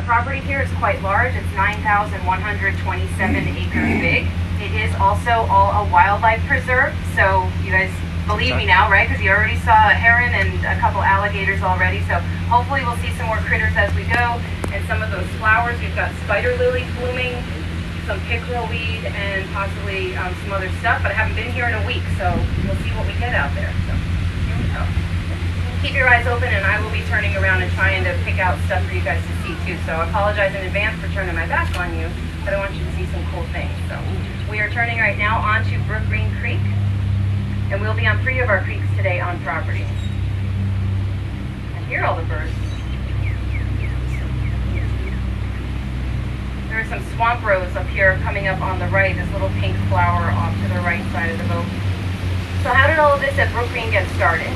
property here is quite large. It's 9,127 acres big. It is also all a wildlife preserve, so you guys believe me now, right? Because you already saw a heron and a couple alligators already, so hopefully we'll see some more critters as we go. And some of those flowers, we've got spider lilies blooming, some pickerel weed, and possibly some other stuff, but I haven't been here in a week, so we'll see what we get out there. So here we go. Keep your eyes open, and I will be turning around and trying to pick out stuff for you guys to see too. So I apologize in advance for turning my back on you, but I want you to see some cool things. So we are turning right now onto Brookgreen Creek, and we'll be on 3 of our creeks today on property. And hear all the birds. There are some swamp rose up here coming up on the right, this little pink flower off to the right side of the boat. So how did all of this at Brookgreen get started?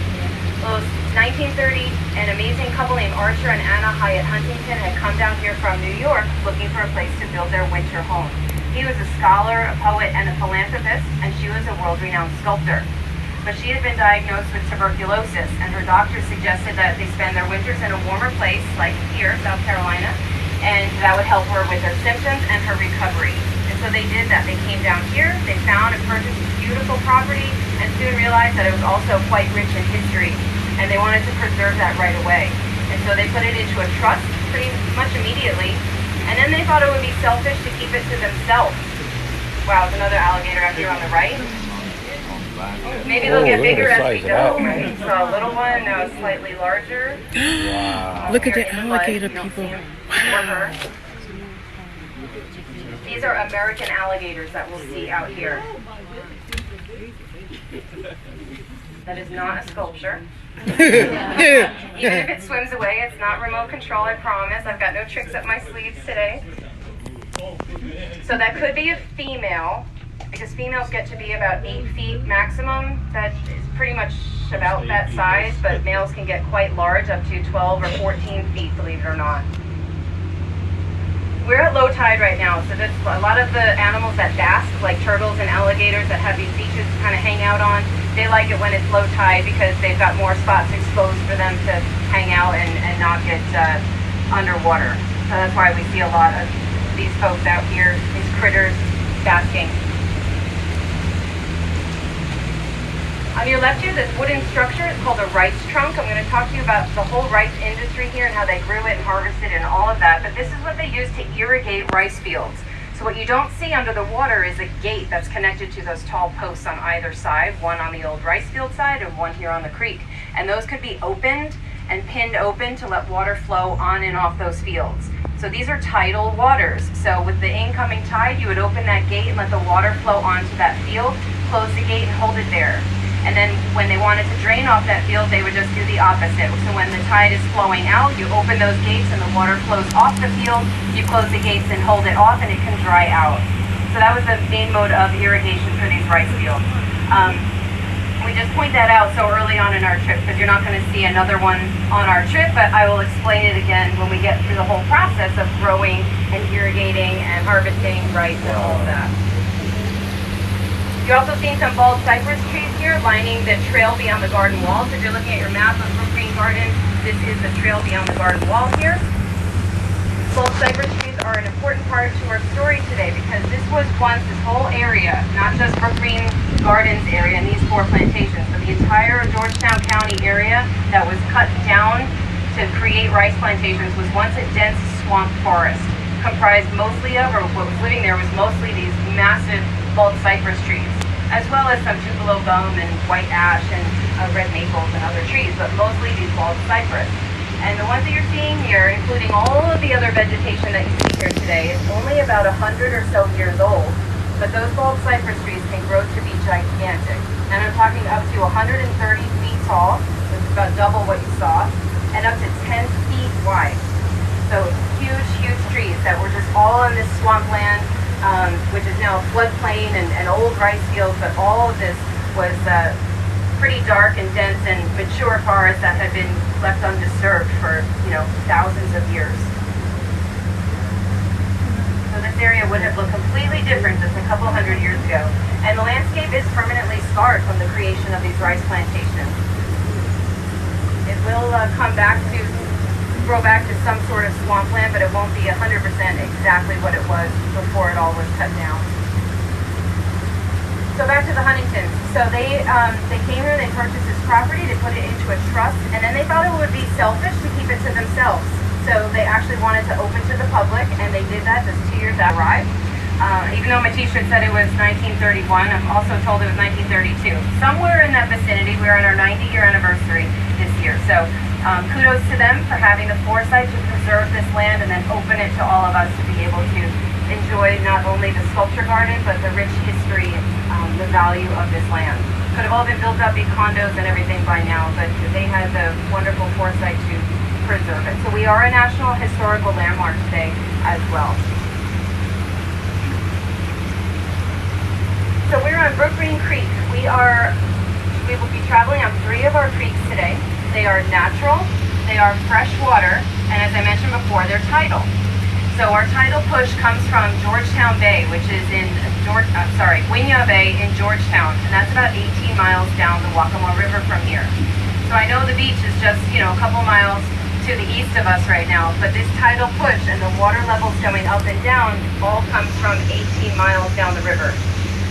Well, it was 1930, an amazing couple named Archer and Anna Hyatt Huntington had come down here from New York looking for a place to build their winter home. He was a scholar, a poet, and a philanthropist, and she was a world-renowned sculptor. But she had been diagnosed with tuberculosis, and her doctor suggested that they spend their winters in a warmer place, like here, South Carolina, and that would help her with her symptoms and her recovery. And so they did that. They came down here, they found and purchased a beautiful property, and soon realized that it was also quite rich in history, and they wanted to preserve that right away. And so they put it into a trust pretty much immediately, and then they thought it would be selfish to keep it to themselves. Wow, there's another alligator out here on the right. Maybe they'll get bigger as we go, right? So a little one, now it's slightly larger. Wow. Look at the alligator, people. Wow. These are American alligators that we'll see out here. That is not a sculpture. Even if it swims away, it's not remote control, I promise. I've got no tricks up my sleeves today. So that could be a female, because females get to be about 8 feet maximum. That is pretty much about that size, but males can get quite large, up to 12 or 14 feet, believe it or not. We're at low tide right now, so that's a lot of the animals that bask, like turtles and alligators that have these beaches to kind of hang out on, they like it when it's low tide because they've got more spots exposed for them to hang out and not get underwater. So that's why we see a lot of these folks out here, these critters basking. On your left here, this wooden structure is called a rice trunk. I'm going to talk to you about the whole rice industry here and how they grew it and harvested and all of that. But this is what they use to irrigate rice fields. So what you don't see under the water is a gate that's connected to those tall posts on either side, one on the old rice field side and one here on the creek. And those could be opened and pinned open to let water flow on and off those fields. So these are tidal waters. So with the incoming tide, you would open that gate and let the water flow onto that field, close the gate and hold it there. And then when they wanted to drain off that field, they would just do the opposite. So when the tide is flowing out, you open those gates and the water flows off the field, you close the gates and hold it off and it can dry out. So that was the main mode of irrigation for these rice fields. We just point that out so early on in our trip because you're not going to see another one on our trip, but I will explain it again when we get through the whole process of growing and irrigating and harvesting rice and all of that. You're also seeing some bald cypress trees here lining the trail beyond the garden wall. So if you're looking at your map of Brookgreen Garden, this is the trail beyond the garden wall here. Bald cypress trees are an important part to our story today because this was once this whole area, not just Brookgreen Gardens area and these 4 plantations, but the entire Georgetown County area that was cut down to create rice plantations was once a dense swamp forest comprised mostly of, or what was living there was mostly these massive bald cypress trees, as well as some tupelo gum and white ash and red maples and other trees, but mostly these bald cypress. And the ones that you're seeing here, including all of the other vegetation that you see here today, is only about 100 or so years old. But those bald cypress trees can grow to be gigantic. And I'm talking up to 130 feet tall, which is about double what you saw, and up to 10 feet wide. So huge, huge trees that were just all in this swampland, which is now a floodplain and old rice fields, but all of this was pretty dark and dense and mature forest that had been left undisturbed for, thousands of years. So this area would have looked completely different just a couple hundred years ago. And the landscape is permanently scarred from the creation of these rice plantations. It will come back to grow back to some sort of swampland, but it won't be 100% exactly what it was before it all was cut down. So back to the Huntingtons. So they came here, they purchased this property, they put it into a trust, and then they thought it would be selfish to keep it to themselves. So they actually wanted to open to the public, and they did that just 2 years after I arrived. Even though my t-shirt said it was 1931, I'm also told it was 1932. Somewhere in that vicinity. We're on our 90-year anniversary this year. So kudos to them for having the foresight to preserve this land and then open it to all of us to be able to enjoy not only the sculpture garden, but the rich history, the value of this land. Could have all been built up, be condos and everything by now, but they had the wonderful foresight to preserve it. So we are a National Historical Landmark today as well. So we're on Brookgreen Creek. We will be traveling on 3 of our creeks today. They are natural, they are fresh water, and as I mentioned before, they're tidal. So our tidal push comes from Georgetown Bay, which is in Winyah Bay in Georgetown, and that's about 18 miles down the Waccamaw River from here. So I know the beach is just, a couple miles to the east of us right now, but this tidal push and the water levels going up and down all comes from 18 miles down the river.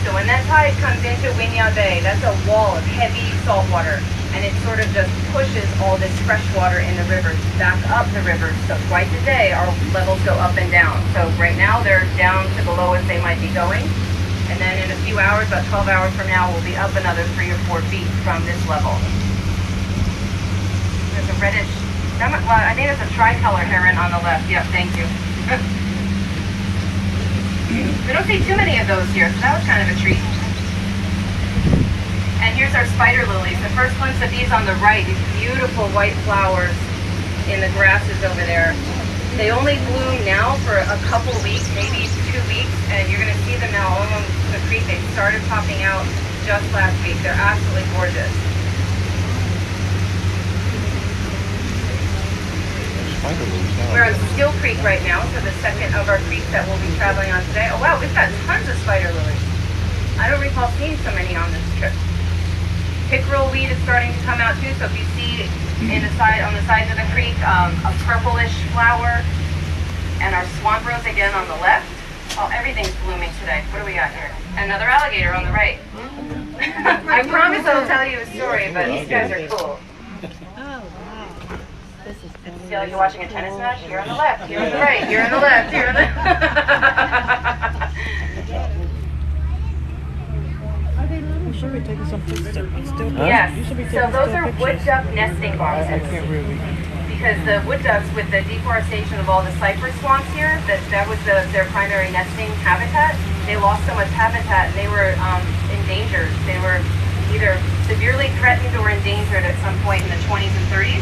So when that tide comes into Winyah Bay, that's a wall of heavy salt water, and it sort of just pushes all this fresh water in the river back up the river. So twice a day our levels go up and down. So right now they're down to the lowest they might be going, and then in a few hours, about 12 hours from now, we'll be up another 3 or 4 feet from this level. There's a reddish, I think there's a tricolor heron on the left. Yep, thank you. We don't see too many of those here, so that was kind of a treat. And here's our spider lilies. The first glimpse of these on the right, these beautiful white flowers in the grasses over there. They only bloom now for a couple weeks, maybe 2 weeks, and you're going to see them now all along the creek. They started popping out just last week. They're absolutely gorgeous. We're on Still Creek right now, so the second of our creeks that we'll be traveling on today. Oh wow, we've got tons of spider lilies. I don't recall seeing so many on this trip. Pickerel weed is starting to come out too, so if you see on the sides of the creek a purplish flower, and our swamp rose again on the left. Oh, everything's blooming today. What do we got here? Another alligator on the right. I promise I'll tell you a story, but these guys are cool. Feel like you're watching a tennis match? Here on the left, here on the right, here on the left, here on the... You should be taking some footsteps. Yes, so those are wood duck nesting boxes. I can't really. Because the wood ducks, with the deforestation of all the cypress swamps here, that was their primary nesting habitat. They lost so much habitat and they were endangered. They were either severely threatened or endangered at some point in the 20s and 30s.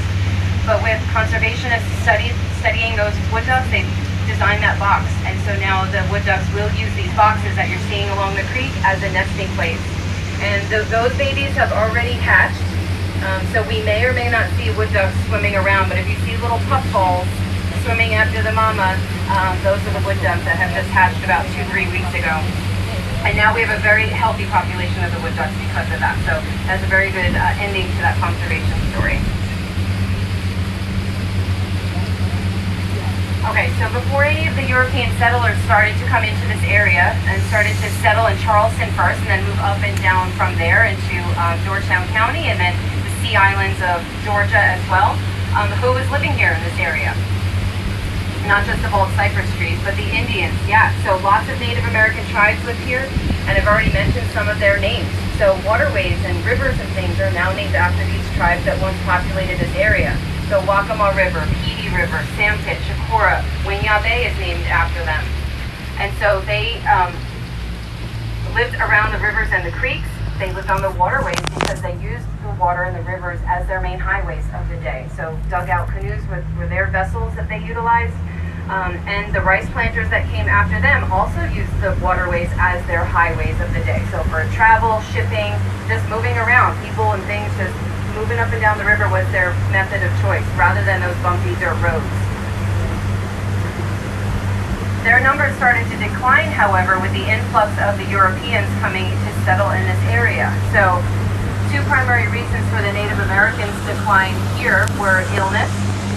But with conservationists studying those wood ducks, they designed that box. And so now the wood ducks will use these boxes that you're seeing along the creek as a nesting place. And those babies have already hatched. So we may or may not see wood ducks swimming around, but if you see little puffballs swimming after the mama, those are the wood ducks that have just hatched about 2-3 weeks ago. And now we have a very healthy population of the wood ducks because of that. So that's a very good ending to that conservation story. Okay, so before any of the European settlers started to come into this area and started to settle in Charleston first and then move up and down from there into Georgetown County and then the Sea Islands of Georgia as well, who was living here in this area? Not just the bald cypress trees, but the Indians, yeah. So lots of Native American tribes live here, and I've already mentioned some of their names. So waterways and rivers and things are now named after these tribes that once populated this area. So Waccamaw River, Petey River, Sampit, Chicora, Winyah Bay is named after them. And so they lived around the rivers and the creeks. They lived on the waterways because they used the water and the rivers as their main highways of the day. So dugout canoes were their vessels that they utilized. And the rice planters that came after them also used the waterways as their highways of the day. So for travel, shipping, just moving around, people and things, just moving up and down the river was their method of choice rather than those bumpy dirt roads. Their numbers started to decline, however, with the influx of the Europeans coming to settle in this area. So 2 primary reasons for the Native Americans' decline here were illness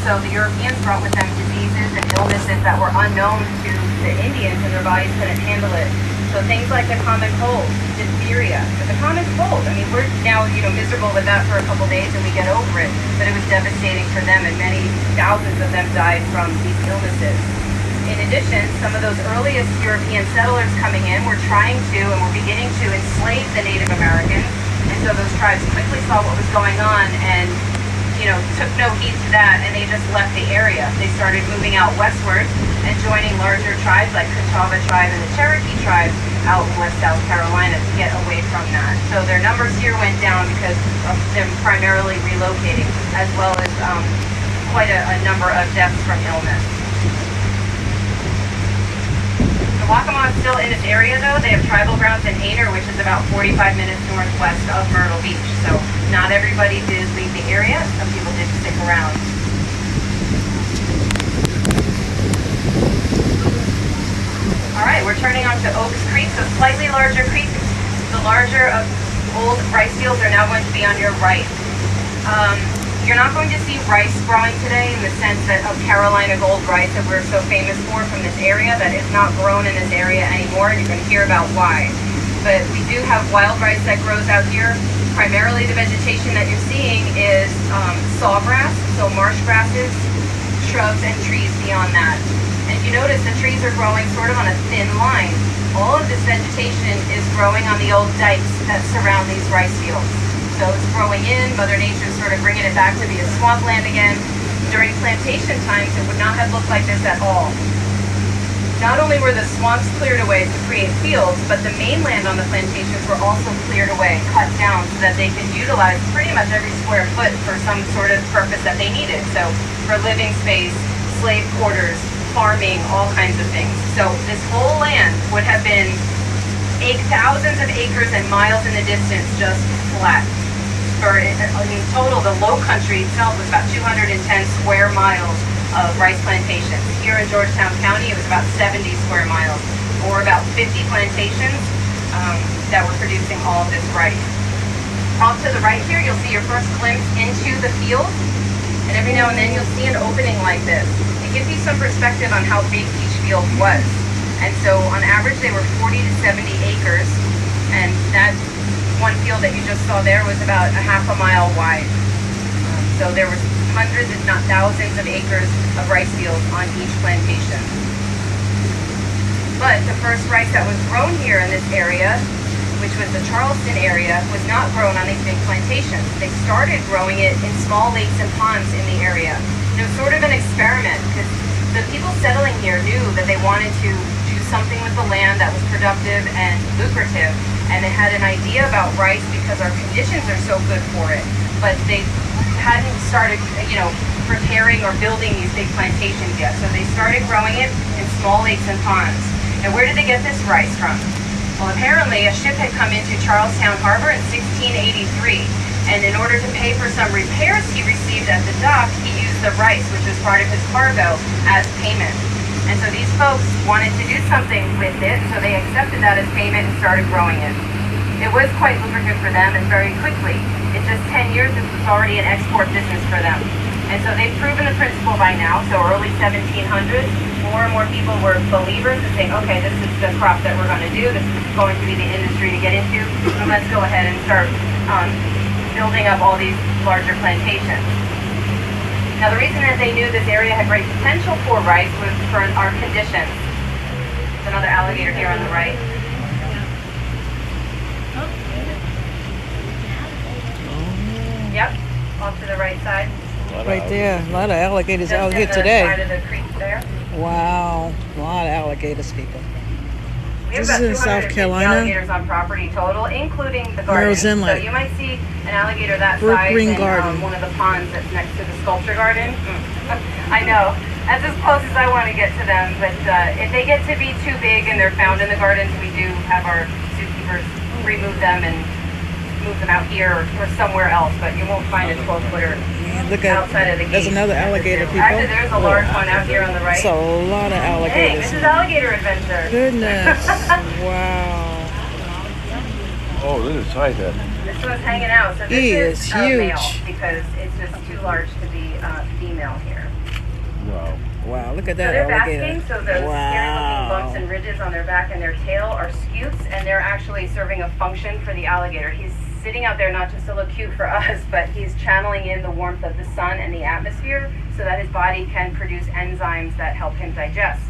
So the Europeans brought with them diseases and illnesses that were unknown to the Indians, and their bodies couldn't handle it. So things like the common cold, diphtheria, but the common cold, I mean, we're now, miserable with that for a couple days and we get over it, but it was devastating for them, and many thousands of them died from these illnesses. In addition, some of those earliest European settlers coming in were trying to, and were beginning to enslave the Native Americans, and so those tribes quickly saw what was going on and took no heed to that, and they just left the area. They started moving out westward and joining larger tribes like Catawba tribe and the Cherokee tribe out in West South Carolina to get away from that. So their numbers here went down because of them primarily relocating, as well as quite a number of deaths from illness. The Waccamaw is still in this area though. They have tribal grounds in Hayner, which is about 45 minutes northwest of Myrtle Beach. So not everybody did leave the area. Some people did stick around. All right, we're turning onto Oaks Creek, so slightly larger creek. The larger of old rice fields are now going to be on your right. You're not going to see rice growing today in the sense that of Carolina gold rice that we're so famous for from this area. That is not grown in this area anymore, and you're going to hear about why. But we do have wild rice that grows out here. Primarily the vegetation that you're seeing is sawgrass, so marsh grasses, shrubs, and trees beyond that. And if you notice, the trees are growing sort of on a thin line. All of this vegetation is growing on the old dikes that surround these rice fields. So it's growing in, Mother Nature's sort of bringing it back to be a swampland again. During plantation times, it would not have looked like this at all. Not only were the swamps cleared away to create fields, but the mainland on the plantations were also cleared away, cut down, so that they could utilize pretty much every square foot for some sort of purpose that they needed. So for living space, slave quarters, farming, all kinds of things. So this whole land would have been thousands of acres and miles in the distance just flat. In total, the low country itself was about 210 square miles of rice plantations. Here in Georgetown County, it was about 70 square miles, or about 50 plantations that were producing all of this rice. Off to the right here, you'll see your first glimpse into the field, and every now and then you'll see an opening like this. It gives you some perspective on how big each field was. And so on average, they were 40 to 70 acres, and that one field that you just saw there was about a half a mile wide. So there was hundreds, if not thousands, of acres of rice fields on each plantation. But the first rice that was grown here in this area, which was the Charleston area, was not grown on these big plantations. They started growing it in small lakes and ponds in the area. It was sort of an experiment because the people settling here knew that they wanted to do something with the land that was productive and lucrative. And they had an idea about rice because our conditions are so good for it. But they hadn't started, preparing or building these big plantations yet. So they started growing it in small lakes and ponds. And where did they get this rice from? Well, apparently a ship had come into Charlestown Harbor in 1683. And in order to pay for some repairs he received at the dock, he used the rice, which was part of his cargo, as payment. And so these folks wanted to do something with it, so they accepted that as payment and started growing it. It was quite lucrative for them, and very quickly, in just 10 years, this was already an export business for them. And so they've proven the principle by now. So early 1700s, more and more people were believers and saying, okay, this is the crop that we're going to do. This is going to be the industry to get into. And let's go ahead and start building up all these larger plantations. Now, the reason that they knew this area had great potential for rice was for our conditions. There's another alligator here on the right. Yep, off to the right side. Right there. A lot of alligators out here Just today. on the side of the creek there. Wow. A lot of alligators, people. We have This about is in South 250 Carolina. alligators on property total, including the garden. Merrill's Inlet. So you might see an alligator that Brookgreen size in Garden. one of the ponds that's next to the sculpture garden. I know. That's as close as I want to get to them, but if they get to be too big and they're found in the gardens, we do have our zookeepers remove them and move them out here or somewhere else, but you won't find a 12-footer Look at, outside of the gate. there's another alligator, people. Actually, there's a large one out here on the right. It's a lot of Hey, alligators. this is Alligator Adventure. Goodness. Wow. Oh, this is tight head. This one's hanging out, so this He is is a male huge. because it's just too large to be female here. Wow, look at So that they're alligator. basking, so those scary-looking bumps and ridges on their back and their tail are scutes, and they're actually serving a function for the alligator. He's sitting out there not just to look cute for us, but he's channeling in the warmth of the sun and the atmosphere so that his body can produce enzymes that help him digest.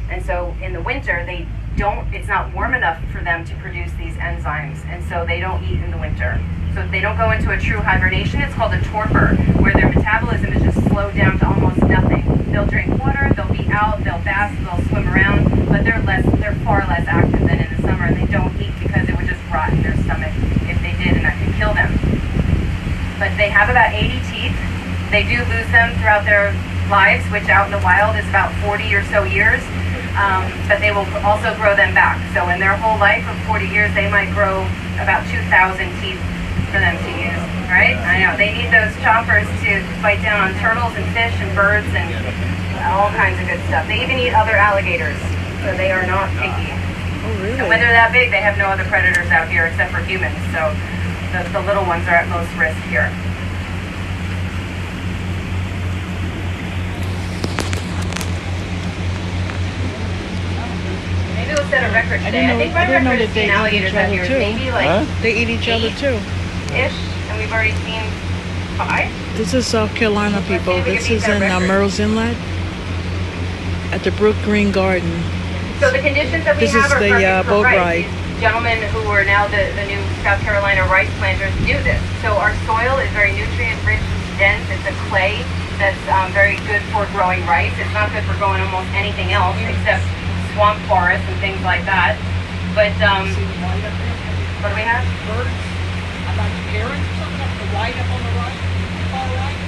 And so in the winter, it's not warm enough for them to produce these enzymes, and so they don't eat in the winter. So they don't go into a true hibernation. It's called a torpor, where their metabolism is just slowed down to almost nothing. They'll drink water, they'll be out, they'll bask, they'll swim around, but they're far less active than in the summer, and they don't eat because it would just rot in their stomach if they did, and that could kill them. But they have about 80 teeth. They do lose them throughout their lives, which out in the wild is about 40 or so years. But they will also grow them back. So in their whole life of 40 years, they might grow about 2,000 teeth for them to use, right? I know, they need those chompers to bite down on turtles and fish and birds and all kinds of good stuff. They even eat other alligators, so they are not picky. Oh, really? And when they're that big, they have no other predators out here except for humans, so the little ones are at most risk here. Maybe we'll set a record today. I think my record is seeing alligators out here is maybe like They eat each other too. ish, and we've already seen 5. This is South Carolina, people. This is in Murrells Inlet at the Brookgreen Garden. So the conditions that we This have is are the, perfect for boat rice. ride. These gentlemen who are now the new South Carolina rice planters do this. So our soil is very nutrient rich, dense. It's a clay that's very good for growing rice. It's not good for growing almost anything else except swamp forests and things like that. But what do we have? Birds. I'm like parents or something up the right up on the right, far right.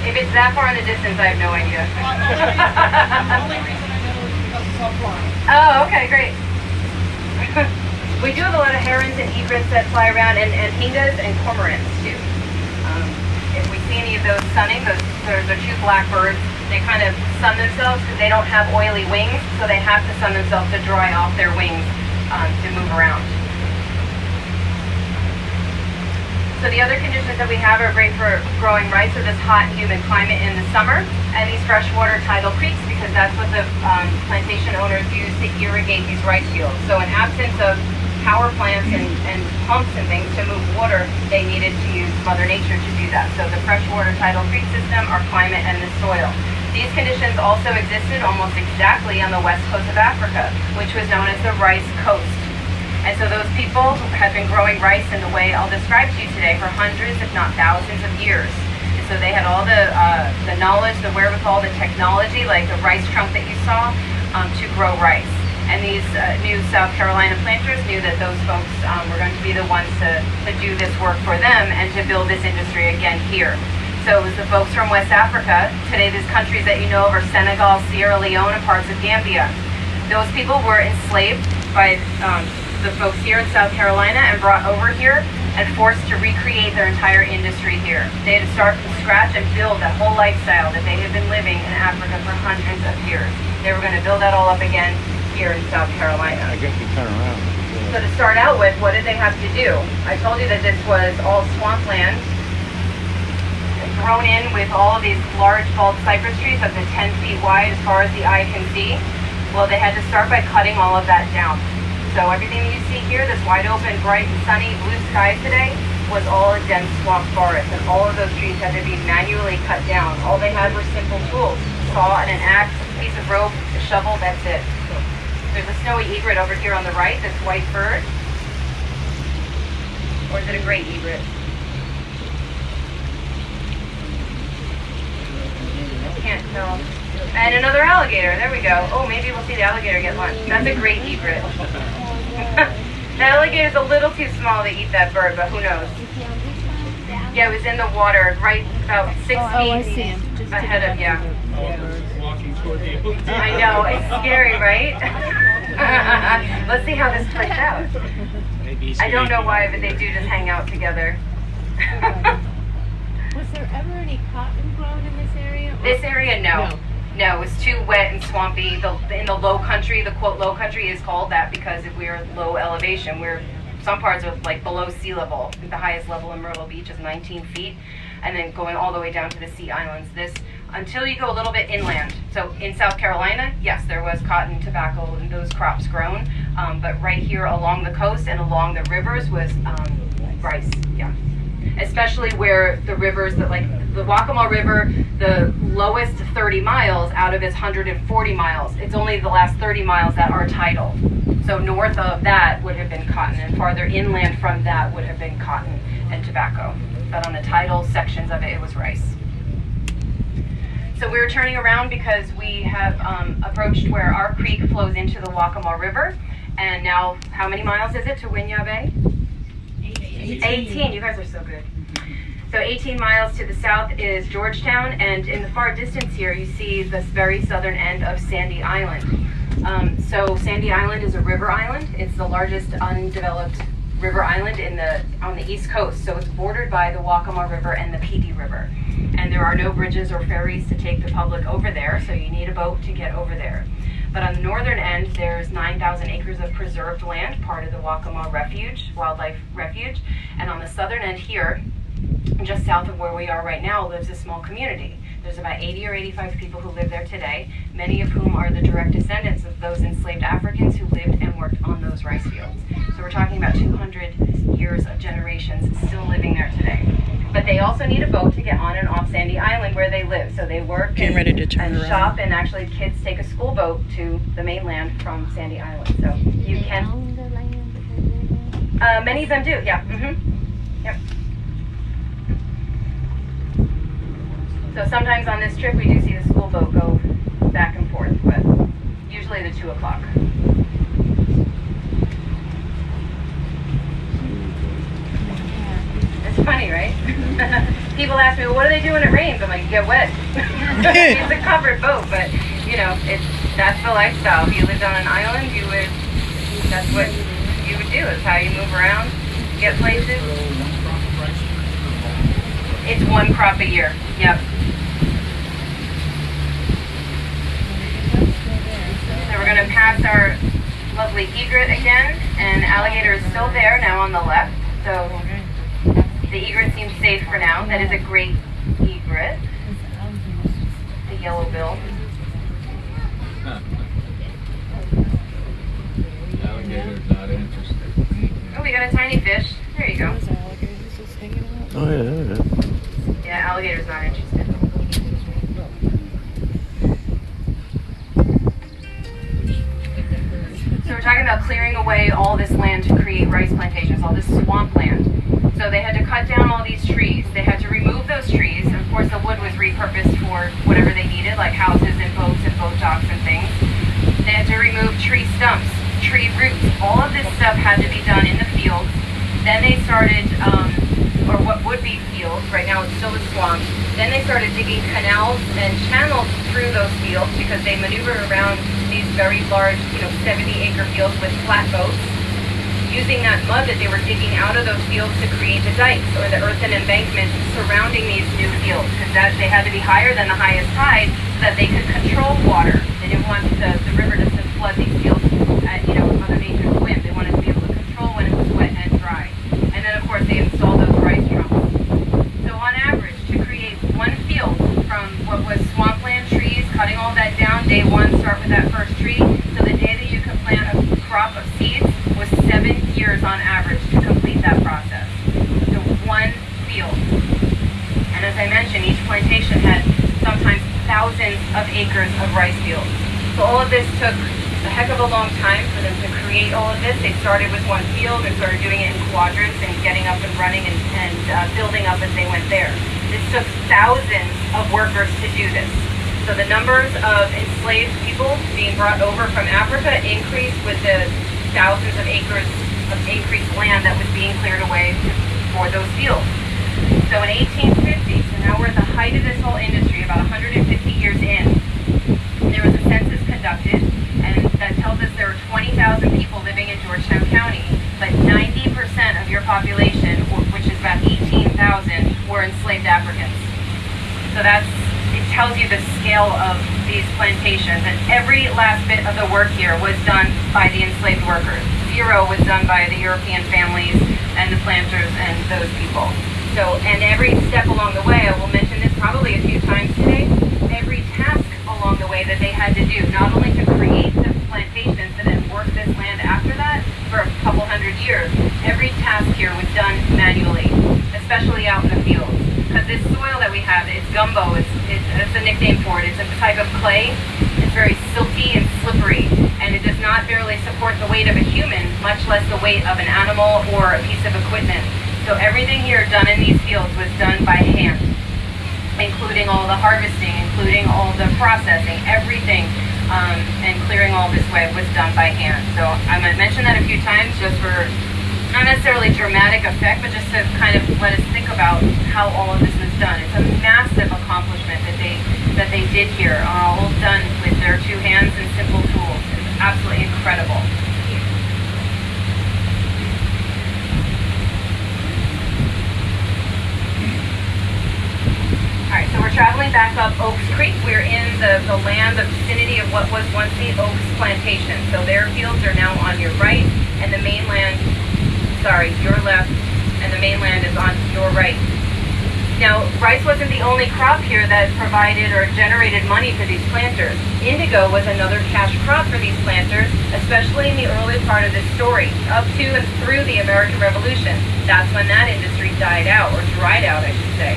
If it's that far in the distance, I have no idea. The only reason I know is because it's offline. Oh, okay, great. We do have a lot of herons and egrets that fly around, and hingas and cormorants too. If we see any of those sunning, those are two black birds. They kind of sun themselves because they don't have oily wings, so they have to sun themselves to dry off their wings to move around. So the other conditions that we have are great for growing rice, so this hot and humid climate in the summer, and these freshwater tidal creeks, because that's what the plantation owners use to irrigate these rice fields. So in absence of power plants and pumps and things to move water, they needed to use Mother Nature to do that. So the freshwater tidal creek system, our climate, and the soil. These conditions also existed almost exactly on the west coast of Africa, which was known as the rice coast. And so those people have been growing rice in the way I'll describe to you today for hundreds, if not thousands of years. And so they had all the knowledge, the wherewithal, the technology, like the rice trunk that you saw, to grow rice. And these new South Carolina planters knew that those folks were going to be the ones to do this work for them and to build this industry again here. So it was the folks from West Africa. Today, these countries that you know of are Senegal, Sierra Leone, and parts of Gambia. Those people were enslaved by the folks here in South Carolina and brought over here and forced to recreate their entire industry here. They had to start from scratch and build that whole lifestyle that they had been living in Africa for hundreds of years. They were going to build that all up again here in South Carolina. I guess you turn around. So to start out with, what did they have to do? I told you that this was all swampland, thrown in with all of these large bald cypress trees up to 10 feet wide as far as the eye can see. Well, they had to start by cutting all of that down. So everything that you see here, this wide open, bright and sunny blue sky today, was all a dense swamp forest, and all of those trees had to be manually cut down. All they had were simple tools: saw and an axe, a piece of rope, a shovel. That's it. There's a snowy egret over here on the right. This white bird, or is it a great egret? Can't tell. And another alligator. There we go. Oh, maybe we'll see the alligator get lunch. That's a great egret. The alligator's a little too small to eat that bird, but who knows? Yeah, it was in the water, right about 6 feet ahead of you. Walking toward you. I know, it's scary, right? Let's see how this plays out. I don't know why, but they do just hang out together. Was there ever any cotton grown in this area? This area, no. No, it was too wet and swampy. In the low country, the quote low country is called that because if we're low elevation, some parts are like below sea level. The highest level in Myrtle Beach is 19 feet. And then going all the way down to the Sea Islands. This until you go a little bit inland. So in South Carolina, yes, there was cotton, tobacco, and those crops grown, but right here along the coast and along the rivers was rice, yeah. Especially where the rivers that, like the Waccamaw River, the lowest 30 miles out of its 140 miles, it's only the last 30 miles that are tidal. So north of that would have been cotton, and farther inland from that would have been cotton and tobacco. But on the tidal sections of it, it was rice. So we were turning around because we have approached where our creek flows into the Waccamaw River. And now, how many miles is it to Winyah Bay? 18. You guys are so good. So 18 miles to the south is Georgetown, and in the far distance here, you see this very southern end of Sandy Island. So Sandy Island is a river island. It's the largest undeveloped river island on the east coast. So it's bordered by the Waccamaw River and the Pee Dee River. And there are no bridges or ferries to take the public over there, so you need a boat to get over there. But on the northern end, there's 9,000 acres of preserved land, part of the Waccamaw Refuge, Wildlife Refuge. And on the southern end here, just south of where we are right now, lives a small community. There's about 80 or 85 people who live there today, many of whom are the direct descendants of those enslaved Africans who lived and worked on those rice fields. So we're talking about 200 years of generations still living there today. But they also need a boat to get on and off Sandy Island where they live. So they work and shop, and actually kids take a school boat to the mainland from Sandy Island. So you can... many of them do, yeah. Yep. So sometimes on this trip we do see the school boat go back and forth, but usually the 2 o'clock. It's funny, right? People ask me, well, what do they do when it rains? I'm like, you get wet. It's a covered boat, but you know, that's the lifestyle. If you lived on an island, that's what you would do. It's how you move around, get places. It's one crop a year. Yep. So we're going to pass our lovely egret again, and alligator is still there now on the left. So the egret seems safe for now. That is a great egret. The yellow bill. Alligator's not interested. Oh, we got a tiny fish. There you go. Oh, yeah. Yeah, alligator's not interested. So we're talking about clearing away all this land to create rice plantations, all this swampland. So they had to cut down all these trees. They had to remove those trees. And of course, the wood was repurposed for whatever they needed, like houses and boats and boat docks and things. They had to remove tree stumps, tree roots. All of this stuff had to be done in the fields. Then they started, or what would be fields, right now it's still a swamp. Then they started digging canals and channels through those fields because they maneuver around these very large, 70-acre fields with flat boats, using that mud that they were digging out of those fields to create the dikes or the earthen embankments surrounding these new fields, because they had to be higher than the highest tide so that they could control water. They didn't want the river to flood these fields at, Mother Nature's whim. They wanted to be able to control when it was wet and dry. And then, of course, they installed those rice trunks. So on average, to create one field from what was swampland trees, cutting all that down, day one, start with that first tree, so the day that you could plant a crop of seeds was 7 years on average to complete that process. So one field. And as I mentioned, each plantation had sometimes thousands of acres of rice fields. So all of this took a heck of a long time for them to create all of this. They started with one field and started doing it in quadrants and getting up and running and building up as they went there. This took thousands of workers to do this. So the numbers of enslaved people being brought over from Africa increased with the thousands of acres of increased land that was being cleared away for those fields. So in 1850, so now we're at the height of this whole industry, about 150 years in, there was a census conducted, and that tells us there were 20,000 people living in Georgetown County, but 90% of your population, which is about 18,000, were enslaved Africans. So it tells you the scale of these plantations, and every last bit of the work here was done by the enslaved workers. Zero was done by the European families and the planters and those people. So, and every step along the way, I will mention this probably a few times today, along the way that they had to do, not only to create the plantations and then work this land after that for a couple hundred years. Every task here was done manually, especially out in the fields. Because this soil that we have, it's gumbo, it's a nickname for it. It's a type of clay. It's very silty and slippery, and it does not barely support the weight of a human, much less the weight of an animal or a piece of equipment. So everything here done in these fields was done by hand, including all the harvesting, including all the processing, everything, and clearing all this way was done by hand. So I'm going to mention that a few times just for not necessarily dramatic effect, but just to kind of let us think about how all of this was done. It's a massive accomplishment that they did here, all done with their two hands and simple tools. It's absolutely incredible. Alright, so we're traveling back up Oaks Creek. We're in the land, the vicinity of what was once the Oaks Plantation. So their fields are now on your right, and the mainland, sorry, your left, and the mainland is on your right. Now, rice wasn't the only crop here that provided or generated money for these planters. Indigo was another cash crop for these planters, especially in the early part of this story, up to and through the American Revolution. That's when that industry died out, or dried out, I should say.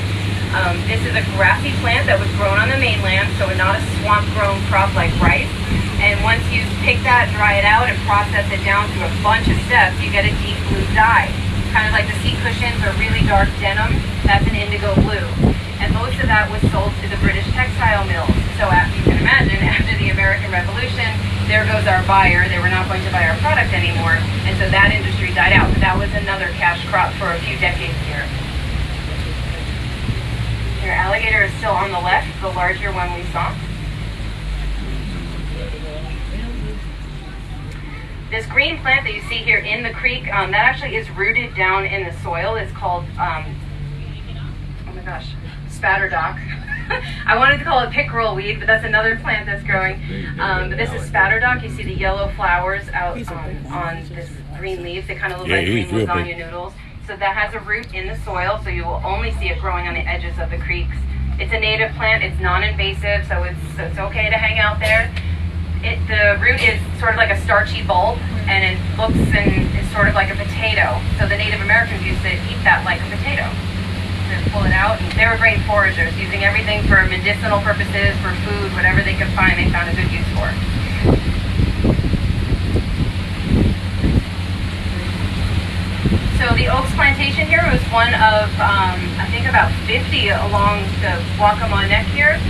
This is a grassy plant that was grown on the mainland, so not a swamp-grown crop like rice. And once you pick that, dry it out, and process it down through a bunch of steps, you get a deep blue dye. Kind of like the seat cushions or really dark denim, that's an indigo blue. And most of that was sold to the British textile mills. So as you can imagine, after the American Revolution, there goes our buyer. They were not going to buy our product anymore. And so that industry died out. But that was another cash crop for a few decades here. Your alligator is still on the left, the larger one we saw. This green plant that you see here in the creek, that actually is rooted down in the soil. It's called, oh my gosh, spatterdock. I wanted to call it pickerel weed, but that's another plant that's growing. But this is spatterdock. You see the yellow flowers out on this green leaves. They kind of look like green lasagna noodles. So that has a root in the soil, so you will only see it growing on the edges of the creeks. It's a native plant. It's non-invasive, so it's okay to hang out there. The root is sort of like a starchy bulb, and it looks and is sort of like a potato. So the Native Americans used to eat that like a potato. To pull it out, and they were great foragers, using everything for medicinal purposes, for food, whatever they could find, they found a good use for. So the Oaks Plantation here was one of, I think about 50 along the Waccamaw Neck here,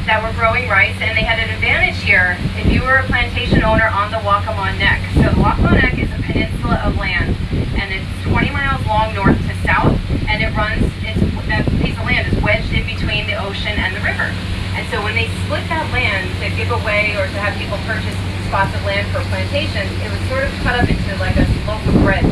that were growing rice, and they had an advantage here if you were a plantation owner on the Waccamaw Neck. So the Waccamaw Neck is a peninsula of land, and it's 20 miles long north to south, and that piece of land is wedged in between the ocean and the river. And so when they split that land to give away or to have people purchase spots of land for plantations, it was sort of cut up into like a loaf of bread.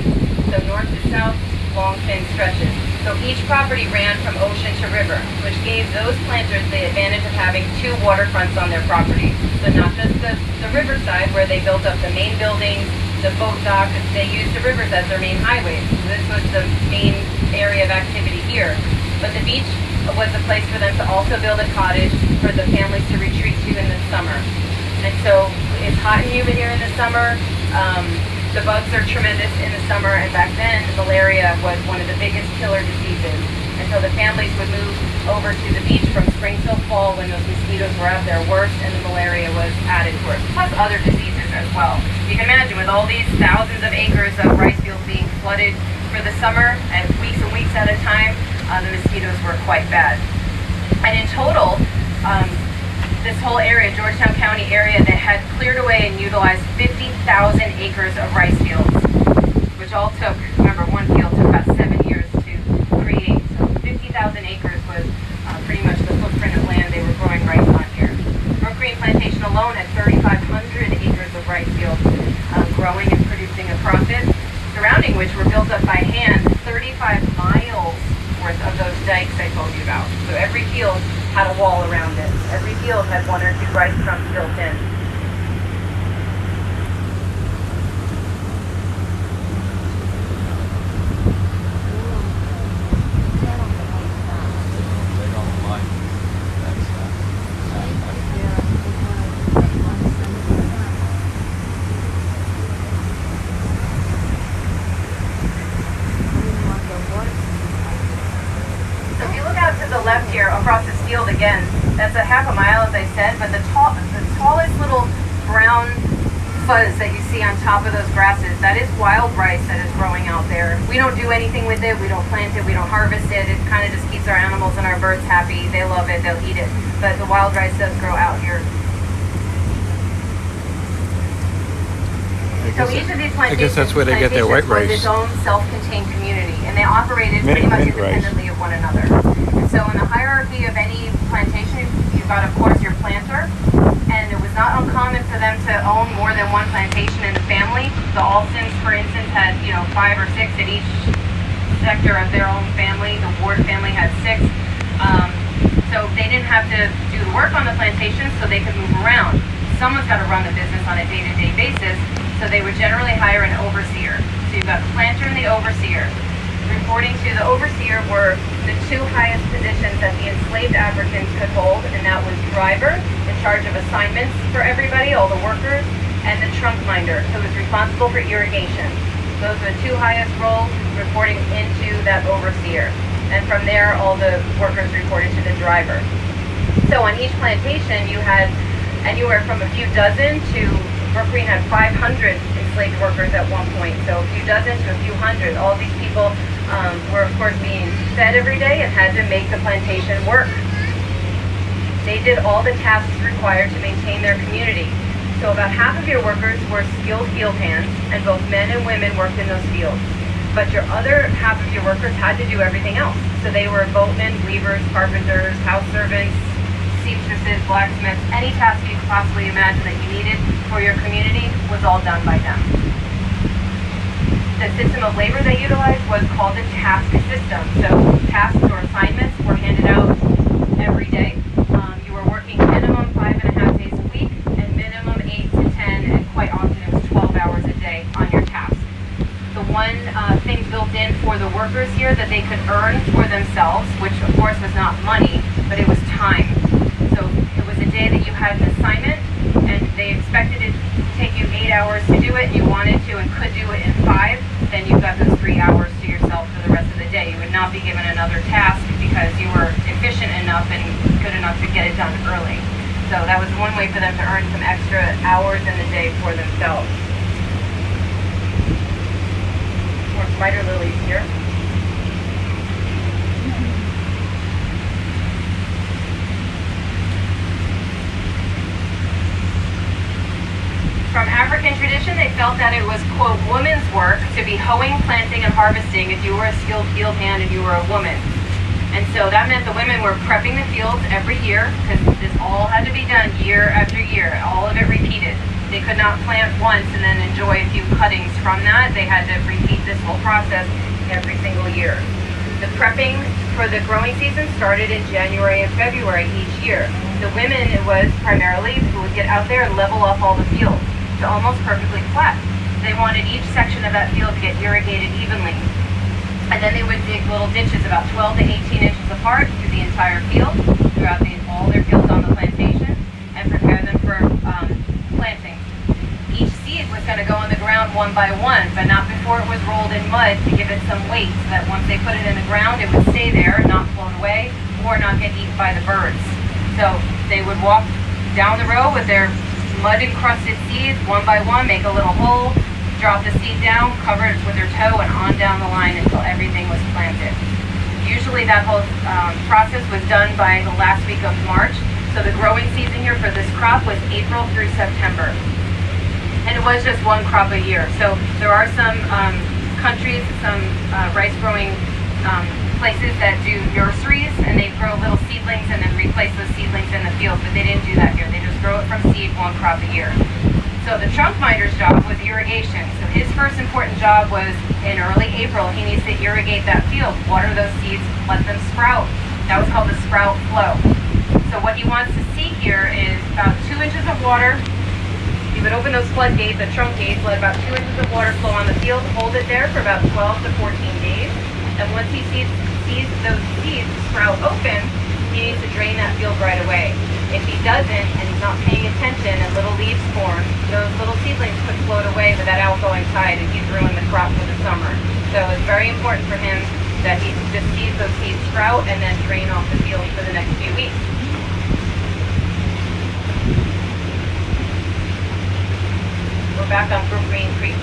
So north to south, long thin stretches. So each property ran from ocean to river, which gave those planters the advantage of having two waterfronts on their property. So not just the riverside where they built up the main buildings, the boat dock, they used the rivers as their main highways. So this was the main area of activity here. But the beach was a place for them to also build a cottage for the families to retreat to in the summer. And so it's hot and humid here in the summer. The bugs are tremendous in the summer, and back then malaria was one of the biggest killer diseases. And so the families would move over to the beach from spring till fall when those mosquitoes were at their worst and the malaria was added to it, plus other diseases as well. You can imagine with all these thousands of acres of rice fields being flooded for the summer and weeks at a time, the mosquitoes were quite bad. And in total, this whole area, Georgetown County area, that had cleared away and utilized 50,000 acres of rice fields, which all took, remember, one field took about 7 years to create. So 50,000 acres was pretty much the footprint of land they were growing rice on here. Brookgreen Plantation alone had 3,500 acres of rice fields growing and producing a profit, surrounding which were built up by hand 35 miles worth of those dikes I told you about. So every field had a wall around it. Every field had one or two rice trunks built in. They don't like That's a half a mile, as I said, but the tallest little brown fuzz that you see on top of those grasses, that is wild rice that is growing out there. We don't do anything with it, we don't plant it, we don't harvest it. It kind of just keeps our animals and our birds happy. They love it, they'll eat it. But the wild rice does grow out here. So each of these plantations, that's where they get their white rice. was its own self-contained community, and they operated pretty much independently of one another. And so in the hierarchy of any plantation, you've got, of course, your planter, and it was not uncommon for them to own more than one plantation in the family. The Alstons, for instance, had 5 or 6 in each sector of their own family. The Ward family had 6. So they didn't have to do the work on the plantation, so they could move around. Someone's got to run the business on a day-to-day basis, so they would generally hire an overseer. So you've got the planter and the overseer. Reporting to the overseer were the 2 highest positions that the enslaved Africans could hold, and that was driver, in charge of assignments for everybody, all the workers, and the trunk minder, who was responsible for irrigation. Those are the 2 highest roles reporting into that overseer. And from there, all the workers reported to the driver. So on each plantation, you had anywhere from a few dozen to Brookgreen had 500 enslaved workers at one point. So a few dozen to a few hundred. All these people were, of course, being fed every day and had to make the plantation work. They did all the tasks required to maintain their community. So about half of your workers were skilled field hands, and both men and women worked in those fields. But your other half of your workers had to do everything else. So they were boatmen, weavers, carpenters, house servants, seamstresses, blacksmiths, any task you could possibly imagine that you needed for your community was all done by them. The system of labor they utilized was called the task system. So tasks or assignments were handed out every day. You were working minimum 5.5 days a week and minimum 8 to 10, and quite often it was 12 hours a day on your task. The one thing built in for the workers here that they could earn for themselves, which of course was not money, but it was time. So it was a day that you had an assignment, and they expected it to take you 8 hours to do it, and you wanted to and could do it in 5, then you've got those 3 hours to yourself for the rest of the day. You would not be given another task because you were efficient enough and good enough to get it done early. So that was one way for them to earn some extra hours in the day for themselves. More spider lilies here. From African tradition, they felt that it was, quote, woman's work to be hoeing, planting, and harvesting if you were a skilled field hand and you were a woman. And so that meant the women were prepping the fields every year, because this all had to be done year after year, all of it repeated. They could not plant once and then enjoy a few cuttings from that. They had to repeat this whole process every single year. The prepping for the growing season started in January and February each year. The women, it was primarily who would get out there and level up all the fields to almost perfectly flat. They wanted each section of that field to get irrigated evenly. And then they would dig little ditches about 12 to 18 inches apart through the entire field, throughout all their fields on the plantation, and prepare them for planting. Each seed was going to go in the ground one by one, but not before it was rolled in mud to give it some weight, so that once they put it in the ground, it would stay there, not float away, or not get eaten by the birds. So they would walk down the row with their mud-encrusted seeds, one by one, make a little hole, drop the seed down, cover it with their toe, and on down the line until everything was planted. Usually that whole process was done by the last week of March, so the growing season here for this crop was April through September. And it was just one crop a year. So there are some countries, some rice growing places that do nurseries, and they grow little seedlings and then replace those seedlings in the field, but they didn't do that here. They just grow it from seed, one crop a year. So the trunk minder's job was irrigation. So his first important job was in early April, he needs to irrigate that field, water those seeds, let them sprout. That was called the sprout flow. So what he wants to see here is about 2 inches of water. He would open those floodgates, the trunk gates, let about 2 inches of water flow on the field, hold it there for about 12 to 14 days. And once he sees those seeds sprout open, he needs to drain that field right away. If he doesn't, and he's not paying attention and little leaves form, those little seedlings could float away with that outgoing tide, and he's ruined the crop for the summer. So it's very important for him that he just sees those seeds sprout and then drain off the field for the next few weeks. back on Brookgreen Creek.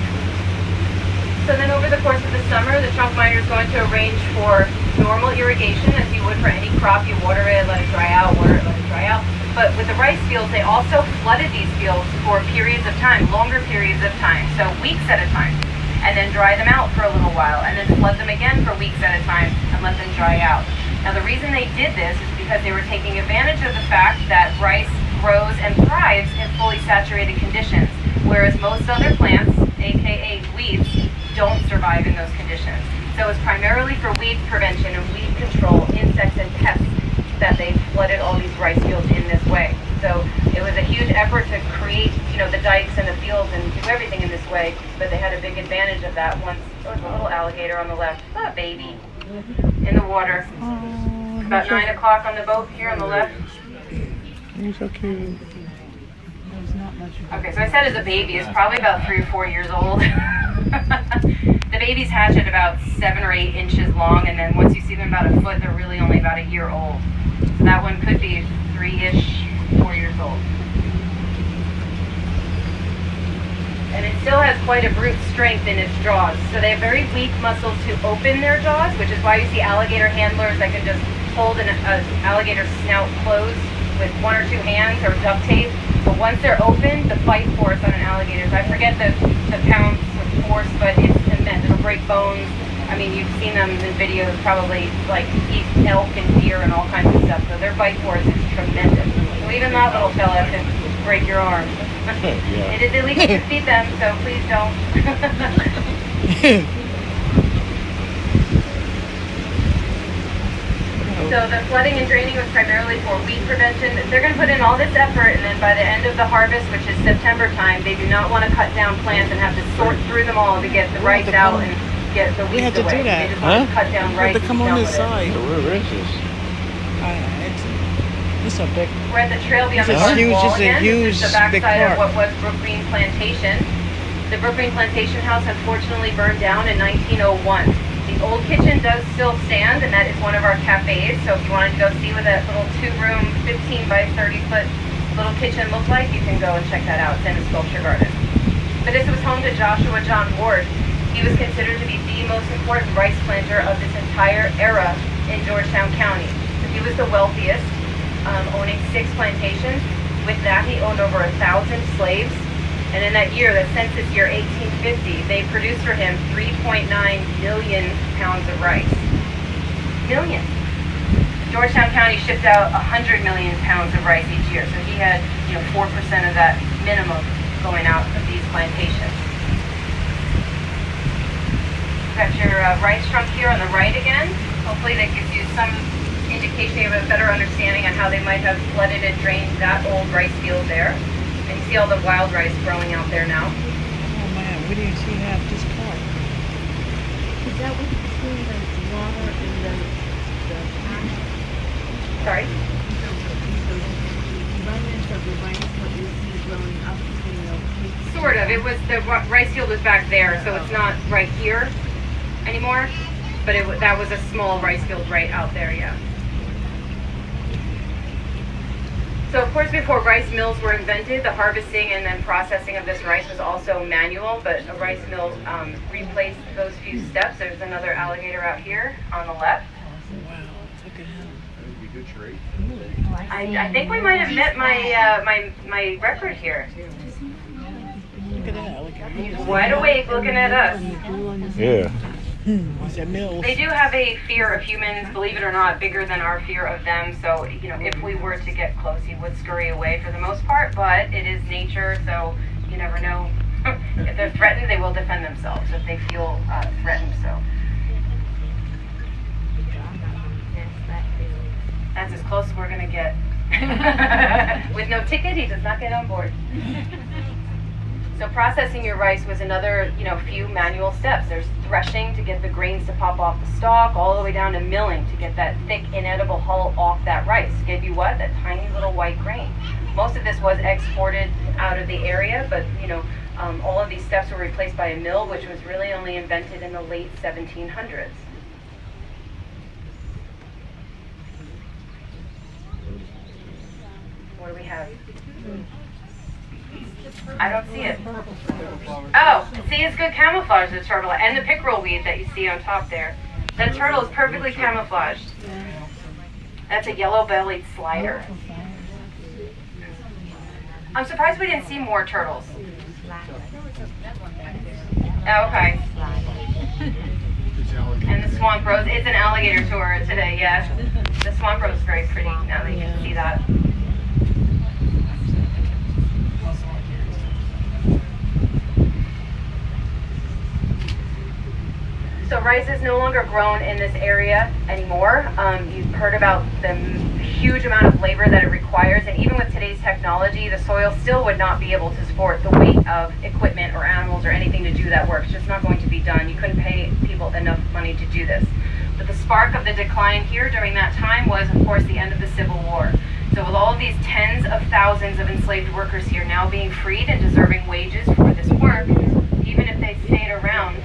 So then over the course of the summer, the trunk miner is going to arrange for normal irrigation as you would for any crop. You water it, let it dry out, water it, let it dry out. But with the rice fields, they also flooded these fields for periods of time, longer periods of time, so weeks at a time, and then dry them out for a little while, and then flood them again for weeks at a time and let them dry out. Now the reason they did this is because they were taking advantage of the fact that rice grows and thrives in fully saturated conditions, whereas most other plants, aka weeds, don't survive in those conditions. So it's primarily for weed prevention and weed control, insects and pests, that they flooded all these rice fields in this way. So it was a huge effort to create, the dikes and the fields and do everything in this way, but they had a big advantage of that once. There was a little alligator on the left, a baby, in the water. About 9 o'clock on the boat here on the left. He's so cute. Okay, so I said as a baby, it's probably about 3 or 4 years old. The babies hatch at about 7 or 8 inches long, and then once you see them about a foot, they're really only about a year old. So that one could be 3-ish, 4 years old. And it still has quite a brute strength in its jaws. So they have very weak muscles to open their jaws, which is why you see alligator handlers that can just hold an alligator snout closed with 1 or 2 hands or duct tape. But once they're open, the bite force on an alligator, I forget the pounds of force, but it's immense. It'll break bones. I mean, you've seen them in videos probably, like eat elk and deer and all kinds of stuff. So their bite force is tremendous. So even that little fella can break your arm. Yeah. It is illegal to feed them, so please don't. So the flooding and draining was primarily for weed prevention. They're going to put in all this effort, and then by the end of the harvest, which is September time, they do not want to cut down plants and have to sort through them all to get the rice out and get the We weeds had to away. do that. They just want to cut down We rice. had to come and on be this done with it. side. So where is this? It's a big. We're at the trail beyond It's the a barn huge- wall it's a again. huge, This is the big backside of park. what was Brookgreen Plantation. The Brookgreen Plantation house unfortunately burned down in 1901. The old kitchen does still stand, and that is one of our cafes. So if you wanted to go see what that little 2-room, 15 by 30 foot little kitchen looked like, you can go and check that out. It's in the sculpture garden. But this was home to Joshua John Ward. He was considered to be the most important rice planter of this entire era in Georgetown County. So he was the wealthiest, owning 6 plantations. With that, he owned over 1,000 slaves. And in that year, the census year 1850, they produced for him 3.9 million pounds of rice. Million. Georgetown County shipped out 100 million pounds of rice each year. So he had, 4% of that minimum going out of these plantations. Got your rice trunk here on the right again. Hopefully that gives you some indication, you have a better understanding on how they might have flooded and drained that old rice field there. And you see all the wild rice growing out there now. Oh man, we didn't see half this part. Is that what's between the water and the Sorry? remnants of the rice what you see growing up between those? Sort of. It was, the rice field was back there, so it's not right here anymore. But that was a small rice field right out there, yeah. So of course, before rice mills were invented, the harvesting and then processing of this rice was also manual, but a rice mill replaced those few steps. There's another alligator out here on the left. Wow, look at him. I think we might have met my record here. Look at that alligator. He's wide awake looking at us. Yeah. It's a mill. They do have a fear of humans, believe it or not, bigger than our fear of them. So, if we were to get close, he would scurry away for the most part, but it is nature, so you never know. If they're threatened, they will defend themselves if they feel threatened, so. That's as close as we're gonna get. With no ticket, he does not get on board. So processing your rice was another, few manual steps. There's threshing to get the grains to pop off the stalk, all the way down to milling to get that thick, inedible hull off that rice. Give you what? That tiny little white grain. Most of this was exported out of the area, but all of these steps were replaced by a mill, which was really only invented in the late 1700s. What do we have? I don't see it. Oh, see, it's good camouflage, the turtle, and the pickerel weed that you see on top there. That turtle is perfectly camouflaged. That's a yellow-bellied slider. I'm surprised we didn't see more turtles. Oh, okay. And the swamp rose. It's an alligator tour today, yeah. The swamp rose is very pretty now that you can see that. So rice is no longer grown in this area anymore. You've heard about the huge amount of labor that it requires, and even with today's technology, the soil still would not be able to support the weight of equipment or animals or anything to do that work. It's just not going to be done. You couldn't pay people enough money to do this. But the spark of the decline here during that time was, of course, the end of the Civil War. So with all of these tens of thousands of enslaved workers here now being freed and deserving wages for this work, even if they stayed around.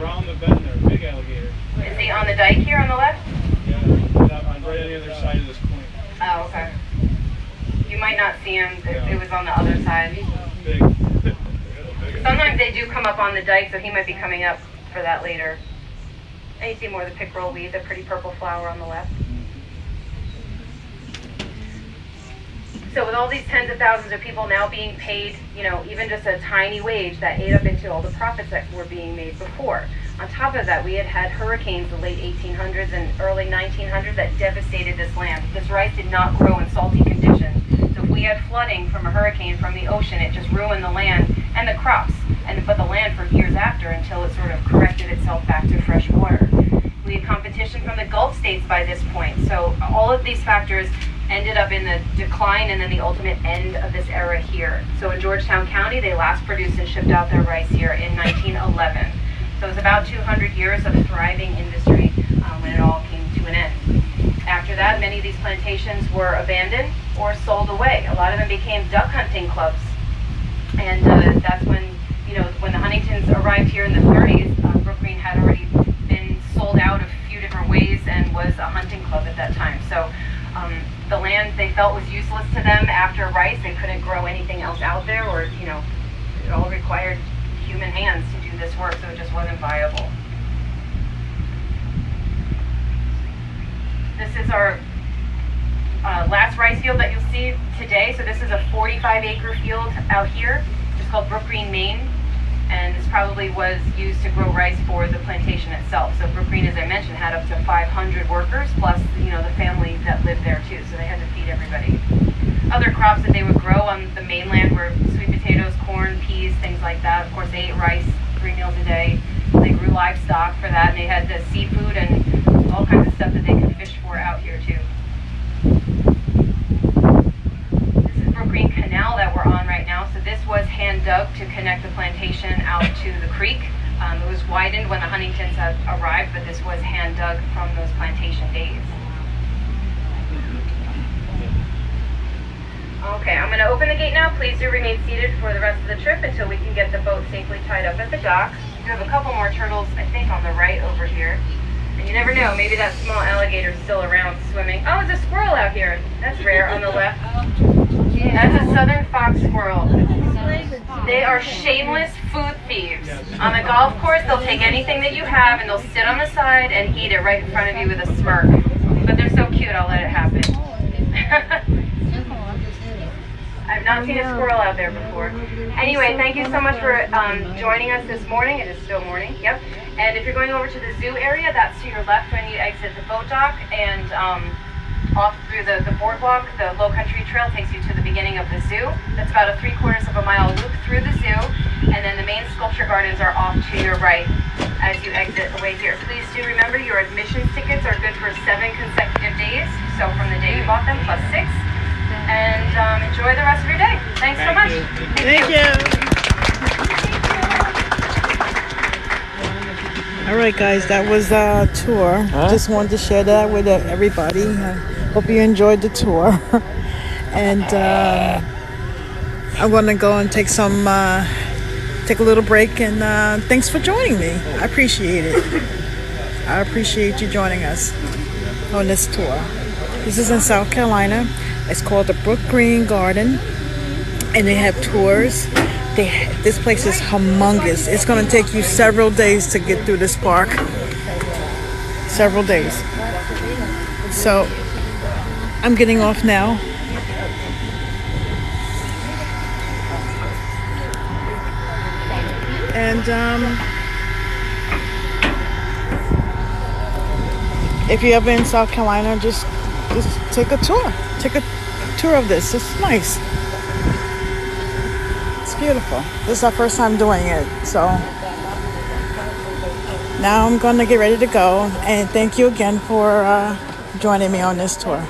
Around the bend there, big alligator. Is he on the dike here on the left? Yeah, right on the other side of this point. Oh, okay. You might not see him if it was on the other side. Big. Sometimes they do come up on the dike, so he might be coming up for that later. And you see more of the pickerel weed, the pretty purple flower on the left. So with all these tens of thousands of people now being paid, you know, even just a tiny wage, that ate up into all the profits that were being made before. On top of that, we had had hurricanes the late 1800s and early 1900s that devastated this land. This rice did not grow in salty conditions. So if we had flooding from a hurricane from the ocean, it just ruined the land and the crops, but the land for years after until it sort of corrected itself back to fresh water. We had competition from the Gulf states by this point. So all of these factors ended up in the decline and then the ultimate end of this era here. So in Georgetown County, they last produced and shipped out their rice here in 1911. So it was about 200 years of thriving industry when it all came to an end. After that, many of these plantations were abandoned or sold away. A lot of them became duck hunting clubs. And that's when, you know, when the Huntingtons arrived here in the 30s, Brookgreen had already been sold out a few different ways and was a hunting club at that time. So the land they felt was useless to them after rice. They couldn't grow anything else out there, or, you know, it all required human hands to do this work, so it just wasn't viable. This is our last rice field that you'll see today. So this is a 45-acre field out here. It's called Brookgreen, Maine. And this probably was used to grow rice for the plantation itself. So Brookgreen, as I mentioned, had up to 500 workers, plus, you know, the family that lived there too. So they had to feed everybody. Other crops that they would grow on the mainland were sweet potatoes, corn, peas, things like that. Of course, they ate rice 3 meals a day. They grew livestock for that, and they had the seafood and all kinds of stuff that they could fish for out here too. This is Brookgreen Canal that we're on right now. So this was hand dug to connect the plantation out to the creek. It was widened when the Huntingtons had arrived, but this was hand dug from those plantation days. Okay, I'm going to open the gate now. Please do remain seated for the rest of the trip until we can get the boat safely tied up at the dock. We have a couple more turtles, I think, on the right over here. And you never know, maybe that small alligator is still around swimming. Oh, there's a squirrel out here. That's rare on the left. That's a southern fox squirrel. They are shameless food thieves. On the golf course, they'll take anything that you have and they'll sit on the side and eat it right in front of you with a smirk. But they're so cute, I'll let it happen. I've not seen a squirrel out there before. Anyway, thank you so much for joining us this morning. It is still morning, yep. And if you're going over to the zoo area, that's to your left when you exit the boat dock, and off through the boardwalk, the Low Country Trail takes you to the beginning of the zoo. That's about a 3/4 of a mile loop through the zoo, and then the main sculpture gardens are off to your right as you exit away here. Please do remember your admission tickets are good for 7 consecutive days, so from the day you bought them plus 6. And enjoy the rest of your day. Thanks so much. Thank you. All right, guys, that was a tour. Just wanted to share that with everybody. Hope you enjoyed the tour. And I'm going to go and take a little break. And thanks for joining me. I appreciate it. I appreciate you joining us on this tour. This is in South Carolina. It's called the Brookgreen Garden. and they have tours. This place is humongous. It's going to take you several days to get through this park. Several days. So I'm getting off now. And if you're ever in South Carolina, just take a tour. Take a tour of this. It's nice. It's beautiful. This is our first time doing it, so now I'm gonna get ready to go. And thank you again for joining me on this tour.